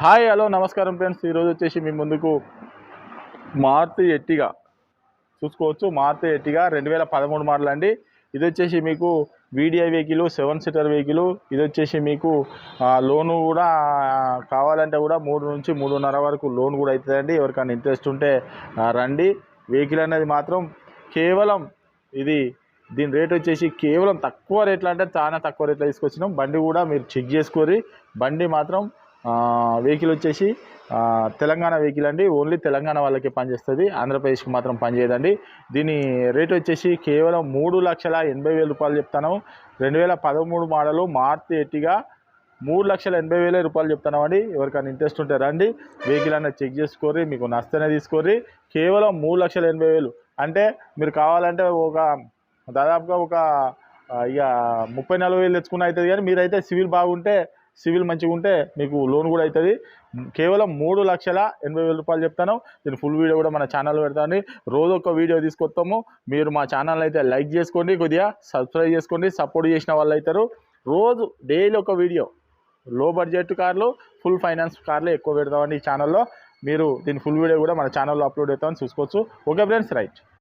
Hi hello నమస్కారం friends. ఈరోజు వచ్చేసి మీ ముందుకు మారుతి ఎర్టిగా చూసుకోవచ్చు. మారుతి ఎర్టిగా 2013 మోడల్ అండి. ఇది వచ్చేసి మీకు వీడిఐ వెహికల్, 7 సీటర్ వెహికల్. ఇది వచ్చేసి మీకు లోను కూడా కావాలంటే కూడా 3 నుంచి 3.5 వరకు లోన్ కూడా అవుతుందండి. ఎవరికైనా ఇంట్రెస్ట్ ఉంటే రండి. వెహికల్ అనేది మాత్రం కేవలం దీని రేట్ వచ్చేసి కేవలం తక్కువ రేట్లు, అంటే చాలా తక్కువ రేట్లో తీసుకొచ్చినాం. బండి కూడా మీరు చెక్ చేసుకోరి. బండి మాత్రం వెహికల్ వచ్చేసి తెలంగాణ వెహికల్ అండి. ఓన్లీ తెలంగాణ వాళ్ళకి పనిచేస్తుంది, ఆంధ్రప్రదేశ్కి మాత్రం పనిచేయదండి. దీని రేట్ వచ్చేసి కేవలం 3,80,000 రూపాయలు చెప్తాను. 2013 మోడలు మారుతి ఎర్టిగా 3,80,000 రూపాయలు చెప్తున్నామండి. ఎవరికైనా ఇంట్రెస్ట్ ఉంటే రండి, వెహికల్ అనేది చెక్ చేసుకోరి, మీకు నష్టనే తీసుకోరి. కేవలం 3,80,000 అంటే మీరు కావాలంటే దాదాపుగా ఒక 30-40 వేలు తెచ్చుకున్న అవుతుంది. కానీ మీరైతే సివిల్ మంచిగా ఉంటే మీకు లోన్ కూడా అవుతుంది. కేవలం 3,80,000 రూపాయలు చెప్తాను. దీని ఫుల్ వీడియో కూడా మన ఛానల్లో పెడతాను. రోజు ఒక వీడియో తీసుకొస్తాము. మీరు మా ఛానల్ అయితే లైక్ చేసుకోండి, కొద్దిగా సబ్స్క్రైబ్ చేసుకోండి. సపోర్ట్ చేసిన వాళ్ళు అవుతారు. రోజు డైలీ ఒక వీడియో. లో బడ్జెట్ కార్లు, ఫుల్ ఫైనాన్స్ కార్లు ఎక్కువ పెడతామండి ఈ ఛానల్లో. మీరు దీని ఫుల్ వీడియో కూడా మన ఛానల్లో అప్లోడ్ అవుతామని చూసుకోవచ్చు. Okay friends, right.